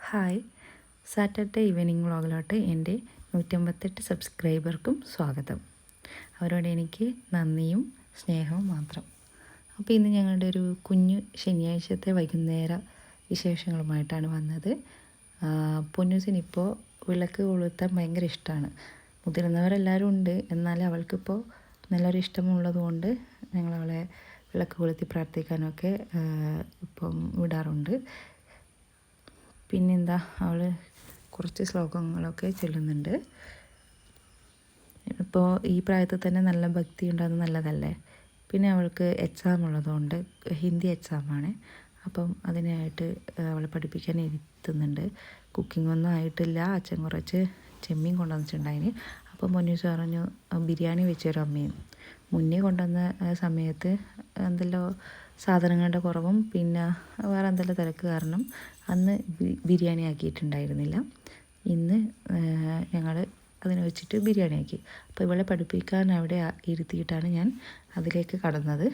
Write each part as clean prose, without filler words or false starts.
Hi, Saturday evening വ്ളോഗിലോട്ട് എൻ്റെ 158 സബ്സ്ക്രൈബർക്കും സ്വാഗതം. അവരോട് എനിക്ക് നന്ദിയും സ്നേഹവും മാത്രം. അപ്പോൾ ഇന്ന് ഞങ്ങളുടെ ഒരു കുഞ്ഞു ശനിയാഴ്ചത്തെ വൈകുന്നേര വിശേഷങ്ങളുമായിട്ടാണ് വന്നത്. പൊന്നൂസിനിപ്പോൾ വിളക്ക് കൊളുത്താൻ ഭയങ്കര ഇഷ്ടമാണ്. മുതിർന്നവരെല്ലാവരും ഉണ്ട്, എന്നാൽ അവൾക്കിപ്പോൾ നല്ലൊരു ഇഷ്ടമുള്ളത് കൊണ്ട് ഞങ്ങളവളെ വിളക്ക് കൊളുത്തി പ്രാർത്ഥിക്കാനൊക്കെ ഇപ്പം വിടാറുണ്ട്. പിന്നെന്താ, അവൾ കുറച്ച് ശ്ലോകങ്ങളൊക്കെ ചൊല്ലുന്നുണ്ട്. ഇപ്പോൾ ഈ പ്രായത്തിൽ തന്നെ നല്ല ഭക്തി ഉണ്ടാകുന്നത് നല്ലതല്ലേ. പിന്നെ അവൾക്ക് എക്സാം ഉള്ളതുകൊണ്ട് ഹിന്ദി എക്സാമാണ്, അപ്പം അതിനായിട്ട് അവളെ പഠിപ്പിക്കാൻ ഇരുത്തുന്നുണ്ട്. കുക്കിംഗ് ഒന്നും ആയിട്ടില്ല. അച്ഛൻ കുറച്ച് ചെമ്മീൻ കൊണ്ടുവന്നിട്ടുണ്ടായിന്. അപ്പം പൊന്നൂസ് പറഞ്ഞു ബിരിയാണി വെച്ചൊരു അമ്മയും. മുന്നേ കൊണ്ടുവന്ന സമയത്ത് എന്തെല്ലോ സാധനങ്ങളുടെ കുറവും പിന്നെ വേറെ എന്തെല്ലാം തിരക്ക് കാരണം അന്ന് ബിരിയാണി ആക്കിയിട്ടുണ്ടായിരുന്നില്ല. ഇന്ന് ഞങ്ങൾ അതിനെ വെച്ചിട്ട് ബിരിയാണി ആക്കി. അപ്പോൾ ഇവളെ പഠിപ്പിക്കാൻ അവിടെ ഇരുത്തിയിട്ടാണ് ഞാൻ അതിലേക്ക് കടന്നത്.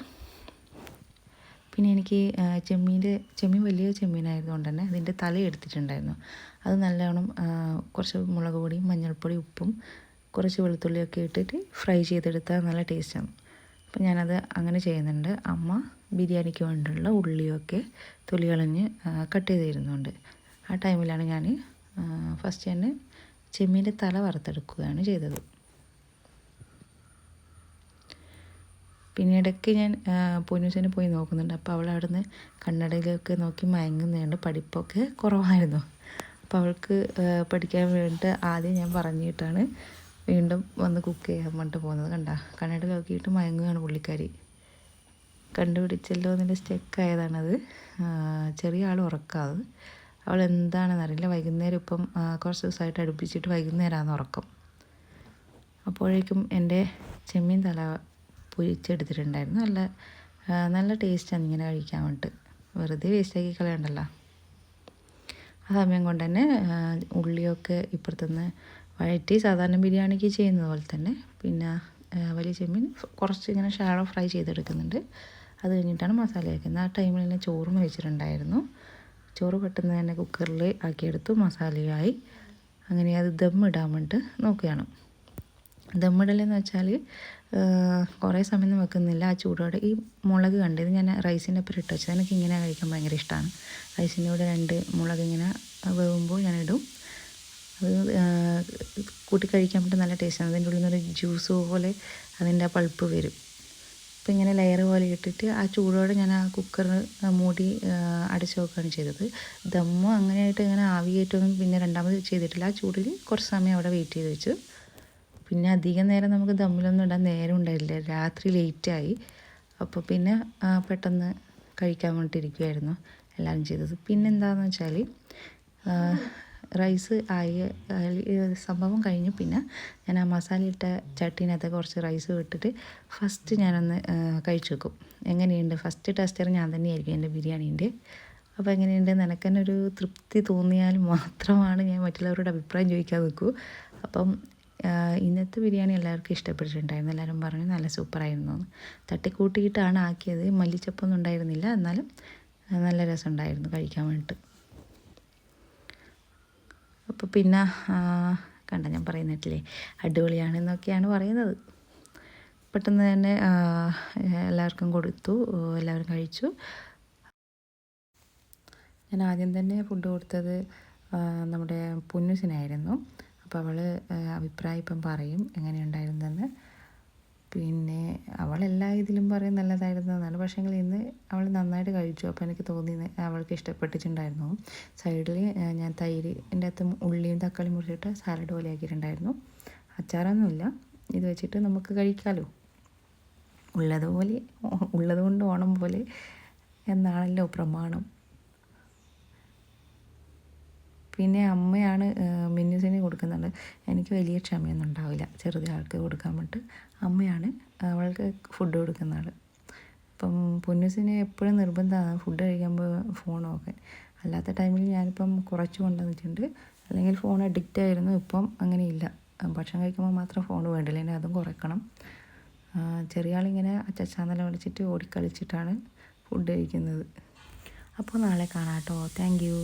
പിന്നെ എനിക്ക് ചെമ്മീൻ വലിയ ചെമ്മീനായതുകൊണ്ട് തന്നെ അതിൻ്റെ തല എടുത്തിട്ടുണ്ടായിരുന്നു. അത് നല്ലവണ്ണം കുറച്ച് മുളക് പൊടിയും മഞ്ഞൾപ്പൊടി ഉപ്പും കുറച്ച് വെളുത്തുള്ളിയൊക്കെ ഇട്ടിട്ട് ഫ്രൈ ചെയ്തെടുത്താൽ നല്ല ടേസ്റ്റാണ്. അപ്പം ഞാനത് അങ്ങനെ ചെയ്യുന്നുണ്ട്. അമ്മ ബിരിയാണിക്ക് വേണ്ടിയുള്ള ഉള്ളിയൊക്കെ തൊലി കളഞ്ഞ് കട്ട് ചെയ്ത് തരുന്നുണ്ട്. ആ ടൈമിലാണ് ഞാൻ ഫസ്റ്റ് തന്നെ ചെമ്മീൻ്റെ തല വറുത്തെടുക്കുകയാണ് ചെയ്തത്. പിന്നെ ഇടയ്ക്ക് ഞാൻ പൊന്നൂസിനെ പോയി നോക്കുന്നുണ്ട്. അപ്പോൾ അവൾ അവിടെ നിന്ന് കണ്ണടയിലൊക്കെ നോക്കി മയങ്ങുന്നുണ്ട്. പഠിപ്പൊക്കെ കുറവായിരുന്നു. അപ്പോൾ അവൾക്ക് പഠിക്കാൻ വേണ്ടിയിട്ട് ആദ്യം ഞാൻ പറഞ്ഞിട്ടാണ് വീണ്ടും വന്ന് കുക്ക് ചെയ്യാൻ വേണ്ടിയിട്ട് പോകുന്നത്. കണ്ട, കണ്ണട നോക്കിയിട്ട് മയങ്ങുകയാണ് പുള്ളിക്കാരി. കണ്ടുപിടിച്ചല്ലോ എന്നതിൻ്റെ സ്റ്റെക്കായതാണത്. ചെറിയ ആൾ ഉറക്കാത്. അവൾ എന്താണെന്നറിയില്ല, വൈകുന്നേരം ഇപ്പം കുറച്ച് ദിവസമായിട്ട് അടുപ്പിച്ചിട്ട് വൈകുന്നേരമാണ് ഉറക്കം. അപ്പോഴേക്കും എൻ്റെ ചെമ്മീൻ തല പൊരിച്ചെടുത്തിട്ടുണ്ടായിരുന്നു. നല്ല ടേസ്റ്റാണ് ഇങ്ങനെ കഴിക്കാൻ വേണ്ടിയിട്ട്. വെറുതെ വേസ്റ്റാക്കി കളയണ്ടല്ലോ. ആ സമയം കൊണ്ട് തന്നെ ഉള്ളിയൊക്കെ ഇപ്പുറത്തുനിന്ന് വഴറ്റി സാധാരണ ബിരിയാണിക്ക് ചെയ്യുന്നത് പോലെ തന്നെ പിന്നെ വലിയ ചെമ്മീൻ കുറച്ച് ഇങ്ങനെ ഷാളോ ഫ്രൈ ചെയ്തെടുക്കുന്നുണ്ട്. അത് കഴിഞ്ഞിട്ടാണ് മസാല ആക്കുന്നത്. ആ ടൈമിൽ തന്നെ ചോറും വെച്ചിട്ടുണ്ടായിരുന്നു. ചോറ് പെട്ടെന്ന് തന്നെ കുക്കറിൽ ആക്കിയെടുത്തു, മസാലയായി. അങ്ങനെ അത് ദമ്മിടാൻ വേണ്ടിയിട്ട് നോക്കുകയാണ്. ദമ്മിടലെന്ന് വെച്ചാൽ കുറേ സമയം വെക്കുന്നില്ല. ആ ചൂടോടെ ഈ മുളക് കണ്ടത് ഞാൻ റൈസിൻ്റെ ഒപ്പം ഇട്ട് വെച്ചത്. എനിക്ക് ഇങ്ങനെ കഴിക്കാൻ ഭയങ്കര ഇഷ്ടമാണ്. റൈസിൻ്റെ കൂടെ 2 മുളക് ഇങ്ങനെ വേവുമ്പോൾ ഞാനിടും. അത് കൂട്ടി കഴിക്കാൻ വേണ്ടി നല്ല ടേസ്റ്റാണ്. അതിൻ്റെ ഉള്ളിൽ നിന്നൊരു ജ്യൂസ് പോലെ അതിൻ്റെ ആ പൾപ്പ് വരും. അപ്പോൾ ഇങ്ങനെ ലെയർ പോലെ ഇട്ടിട്ട് ആ ചൂടോടെ ഞാൻ ആ കുക്കർ മൂടി അടച്ചു വെക്കുകയാണ് ചെയ്തത്. ദമ്മ് അങ്ങനെയായിട്ട് ഇങ്ങനെ ആവിയായിട്ടൊന്നും പിന്നെ രണ്ടാമത് ചെയ്തിട്ടില്ല. ആ ചൂടിൽ കുറച്ച് സമയം അവിടെ വെയിറ്റ് ചെയ്ത് വെച്ചു. പിന്നെ അധികം നേരം നമുക്ക് ദമ്മിലൊന്നും ഇടാൻ നേരം ഉണ്ടായില്ല. രാത്രി ലേറ്റായി. അപ്പോൾ പിന്നെ പെട്ടെന്ന് കഴിക്കാൻ വേണ്ടിയിട്ടിരിക്കുകയായിരുന്നു എല്ലാവരും ചെയ്തത്. പിന്നെന്താണെന്ന് വെച്ചാൽ റൈസ് സംഭവം കഴിഞ്ഞ് പിന്നെ ഞാൻ ആ മസാല ഇട്ട ചട്ടീനകത്ത് കുറച്ച് റൈസ് ഇട്ടിട്ട് ഫസ്റ്റ് ഞാനൊന്ന് കഴിച്ചു വെക്കും. എങ്ങനെയുണ്ട് ഫസ്റ്റ് ടെസ്റ്റർ ഞാൻ തന്നെയായിരിക്കും എൻ്റെ ബിരിയാണീൻ്റെ. അപ്പോൾ എങ്ങനെയുണ്ട് നിനക്ക് തന്നെ ഒരു തൃപ്തി തോന്നിയാൽ മാത്രമാണ് ഞാൻ മറ്റുള്ളവരോട് അഭിപ്രായം ചോദിക്കാൻ നിൽക്കൂ. അപ്പം ഇന്നത്തെ ബിരിയാണി എല്ലാവർക്കും ഇഷ്ടപ്പെട്ടിട്ടുണ്ടായിരുന്നു. എല്ലാവരും പറഞ്ഞു നല്ല സൂപ്പറായിരുന്നു. തട്ടിക്കൂട്ടിയിട്ടാണ് ആക്കിയത്. മല്ലിച്ചപ്പൊന്നും ഉണ്ടായിരുന്നില്ല, എന്നാലും നല്ല രസമുണ്ടായിരുന്നു കഴിക്കാൻ വേണ്ടിയിട്ട്. അപ്പോൾ പിന്നെ കണ്ട, ഞാൻ പറയുന്നിട്ടില്ലേ അടിപൊളിയാണെന്നൊക്കെയാണ് പറയുന്നത്. പെട്ടെന്ന് തന്നെ എല്ലാവർക്കും കൊടുത്തു, എല്ലാവരും കഴിച്ചു. ഞാൻ ആദ്യം തന്നെ ഫുഡ് കൊടുത്തത് നമ്മുടെ പൊന്നൂസിനായിരുന്നു. അപ്പോൾ അവൾ അഭിപ്രായം ഇപ്പം പറയും എങ്ങനെയുണ്ടായിരുന്നെന്ന്. പിന്നെ അവളെല്ലാ ഇതിലും പറയും നല്ലതായിരുന്നു എന്നാണ്. പക്ഷേങ്കിൽ ഇന്ന് അവൾ നന്നായിട്ട് കഴിച്ചു. അപ്പോൾ എനിക്ക് തോന്നി അവൾക്ക് ഇഷ്ടപ്പെട്ടിട്ടുണ്ടായിരുന്നു. സൈഡിൽ ഞാൻ തൈരിൻ്റെ അകത്ത് ഉള്ളിയും തക്കാളിയും മുറിച്ചിട്ട് സാലഡ് പോലെ ആക്കിയിട്ടുണ്ടായിരുന്നു. അച്ചാറൊന്നുമില്ല. ഇത് വെച്ചിട്ട് നമുക്ക് കഴിക്കാമല്ലോ. ഉള്ളതുകൊണ്ട് ഓണം പോലെ എന്നാണല്ലോ പ്രമാണം. പിന്നെ അമ്മയാണ് മിന്നൂസിന് കൊടുക്കുന്നുണ്ട്. എനിക്ക് വലിയ ക്ഷമയൊന്നും ഉണ്ടാവില്ല ചെറുതാൾക്ക് കൊടുക്കാൻ വേണ്ടിയിട്ട്. അമ്മയാണ് അവൾക്ക് ഫുഡ് കൊടുക്കുന്ന ആൾ. അപ്പം പൊന്നൂസിന് എപ്പോഴും നിർബന്ധമാണ് ഫുഡ് കഴിക്കുമ്പോൾ ഫോൺ നോക്കാൻ. അല്ലാത്ത ടൈമിൽ ഞാനിപ്പം കുറച്ച് കൊണ്ടുവന്നിട്ടുണ്ട്. അല്ലെങ്കിൽ ഫോൺ അഡിക്റ്റ് ആയിരുന്നു. ഇപ്പം അങ്ങനെയില്ല. ഭക്ഷണം കഴിക്കുമ്പോൾ മാത്രം ഫോൺ വേണ്ടില്ല, ഇനി അതും കുറയ്ക്കണം. ചെറിയ ആളിങ്ങനെ അച്ചാന്നെല്ലാം വിളിച്ചിട്ട് ഓടിക്കളിച്ചിട്ടാണ് ഫുഡ് കഴിക്കുന്നത്. അപ്പോൾ നാളെ കാണാം കേട്ടോ. Thank you.